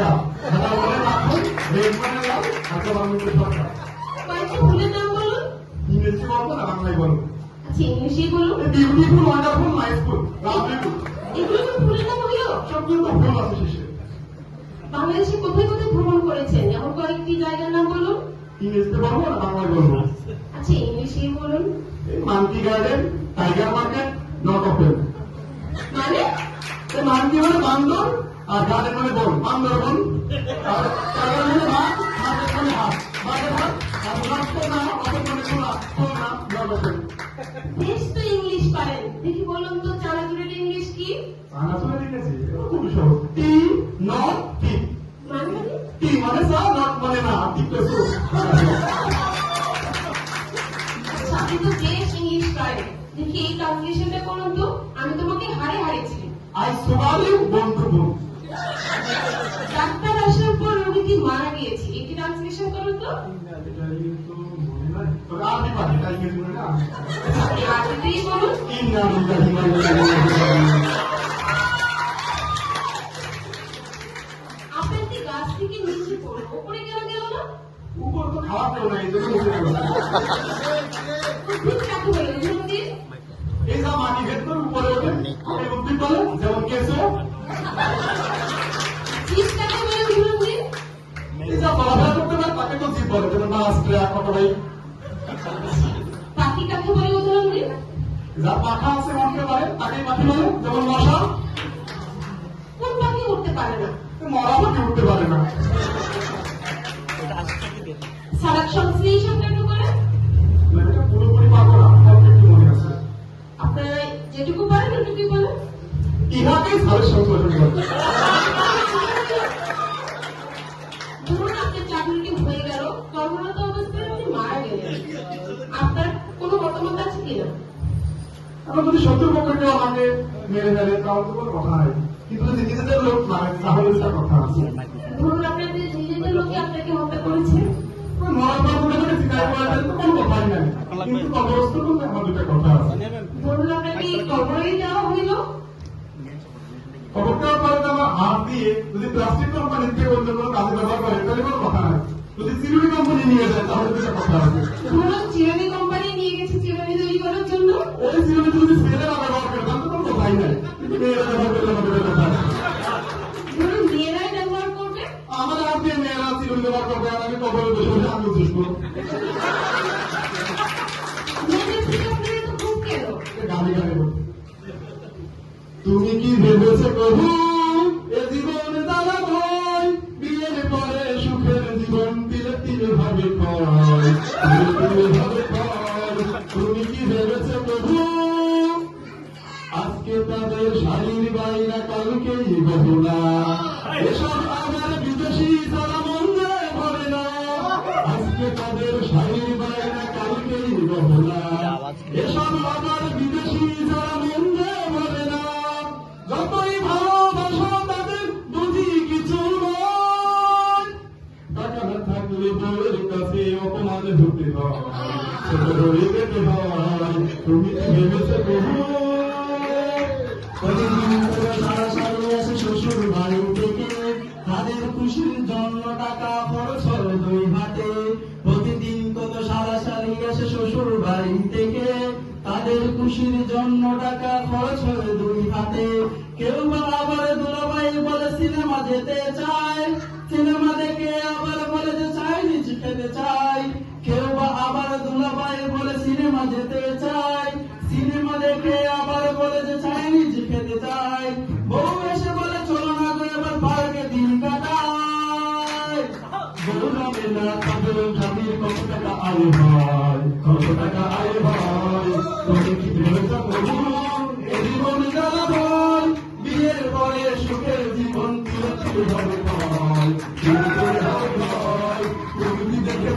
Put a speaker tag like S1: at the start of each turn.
S1: টাকা সাদা বলে রাখুন রেড মানে লাল আচ্ছা বাংলাদেশ সরকার
S2: কয়েকটা ফুলের নাম বলুন।
S1: ইংরেজি বলবো না বাংলায় বলবো
S2: আচ্ছা ইংলিশে বলুন।
S1: বিউটিফুল ওয়ান্ডারফুল নাইসফুল লাভলিফুল
S2: এগুলো তো ফুলের নাম হলো।
S1: সবগুলো তো ফুল আছে শেষে
S2: বাংলাদেশে কোথায় কোথায় ভ্রমণ করেছেন এমন কয়েকটি জায়গার নাম বলুন।
S1: ইংরেজিতে বলবো না বাংলায় বলবো
S2: আচ্ছা ইংলিশে বলুন।
S1: Monkey garden tiger market not open
S2: মানে
S1: মানকি মানে বান্দর আর গার্ডেন মানে বন বান্দর বন আর টাইগার মানে হাত মার্কেট মানে হাত মার্কেট হাত আর রাস্তা না ওপেন মানে খোলা নট ওপেন
S2: বেশ তো ইংলিশ পারেন দেখি বলুন তো চানাচুরের ইংলিশ কি?
S1: চানাচুরের ইংরেজি খুবই সহজ টি নট টি
S2: মানে
S1: টি মানে সা নট মানে না ঠিক আছে
S2: আচ্ছা আপনি তো বেশ ইংলিশ পারেন দেখি এই ট্রান্সলেশনটা করুন তো আমি তোমাকে হারে হারিয়েছি।
S1: আই সুগালি বন্ধু বোন
S2: ডাক্তার আসার পর রোগীটি মারা গিয়েছে এটি ট্রান্সলেশন করুন তো।
S1: আপনি পারেন তাই ইংরেজি বলে না
S2: আপনি আরবিতেই বলুন। আপনার কি গাছ থেকে নিচে পড়লো উপরে কেন গেল না?
S1: উপর তো খাওয়া কেউ নাই এই জন্য বসে গেল
S2: উদ্ভিদ কাকে বলে উদাহরণ দিন।
S1: এই যা মাটি ভেদ করে উপরে ওঠে এই উদ্ভিদ বলে যেমন কেঁচো
S2: জীব কাকে বলে উদাহরণ দিন।
S1: এই যা চলাফেরা করতে পারে তাকে তো জীব বলে যেমন মাছ ট্রাক অটোবাই
S2: পাখি কাকে বলে উদাহরণ দিন।
S1: যা পাখা আছে উঠতে পারে তাকেই পাখি বলে যেমন মশা
S2: কোন পাখি উঠতে পারে না?
S1: মরা পাখি উঠতে পারে না
S2: সারাক সংশ্লেষণটা একটু করে
S1: এটা পুরোপুরি পাবো না অল্প একটু মনে আছে
S2: আপনারা যেটুকু পারেন ওটুকুই বলেন।
S1: ইহাকেই সারের সংশোধন করে
S2: ধরুন আপনার চাকরিটি হয়ে গেল কর্মরত অবস্থায় আপনি মারা গেলেন আপনার কোনো মতামত আছে কিনা?
S1: এখন যদি শত্রুপক্ষ কেউ আমাকে মেরে ফেলে তাহলে তো কোনো কথা নাই কিন্তু যদি নিজেদের লোক মারে তাহলে তার কথা আছে
S2: ধরুন আপনাদের নিজেদের লোকে আপনাকে হত্যা করেছে
S1: মরার পর মনে করে চিন্তা করা যায় তো কোনো কথাই নাই কিন্তু কবরস্থ করলে আমার দুটা কথা আছে
S2: ধরুন আপনাকে কবরেই দেওয়া হইল
S1: কবর দেওয়ার পরে আমার হাত দিয়ে যদি প্লাস্টিক কোম্পানি থেকে অন্য কোনো কাজে ব্যবহার করে তাহলে কোনো কথা নাই যদি চিরুনি কোম্পানি নিয়ে যায় তাহলে দুটা কথা আছে
S2: ধরুন চিরুনি কোম্পানি নিয়ে গেছে চিরুনি তৈরি করার জন্য
S1: ওই চিরুনি যদি ছেলেরা ব্যবহার করে তাহলে তো কোনো কথাই নাই কিন্তু মেয়েরা ব্যবহার করলে আমাদের কথা আছে
S2: ধরুন মেয়েরাই ব্যবহার করবে
S1: আমাদের হাত দিয়ে মেয়েরা চিরুনি ব্যবহার করবে আর আমি কবরে বসে বসে আমি বুঝবো
S2: মেয়েদের থেকে আপনারা তো খুব কেন
S1: গালি গালি বলতে তুমি কি ভেবেছো প্রভু এ জীবন দ্বারা ভয় বিয়ের পরে সুখের জীবন তিলে তিলে ভাবে কয় তিলে তিলে ভাবে কয় তুমি কি ভেবেছো প্রভু আজকে তাদের শাড়ির বাইরা কালকেই গহনা এসব আবার বিদেশি তারা মন্দে ভরে না আজকে তাদের শাড়ির বাইরা কালকেই গহনা এসব আবার বিদেশি যারা মন্দে ভরে না যতই ভালোবাসো তাদের বুঝি কিছু নয় টাকা না থাকলে বউয়ের কাছে অপমান হতে হয় ছোট হয়ে যেতে হয় তুমি কি ভেবেছো প্রভু সারা সারি আসে শ্বশুর বাড়ি থেকে তাদের খুশির জন্য টাকা খরচ হয় দুই হাতে প্রতিদিন কত সারা সারি আসে শ্বশুর বাড়ি থেকে তাদের খুশির জন্য টাকা খরচ হয় দুই হাতে কেউ বা আবার দুলাভাই বলে সিনেমা যেতে চায় সিনেমা দেখে আবার বলে যে চাইনিজ খেতে চাই কেউ বা আবার দুলাভাই বলে সিনেমা যেতে চায় সিনেমা দেখে আবার বলে যে চাইনিজ খেতে চাই বউ এসে বলে চলো না গো এবার পার্কে দিন কাটায় বউ নামে না তাদের স্বামীর কত টাকা আয় হয় কত টাকা আয় হয় তুমি কি ভেবেছো প্রভু এ জীবন জ্বালা ভয় বিয়ের পরে সুখের জীবন কিরকম হবে ভয় তুমি দেখে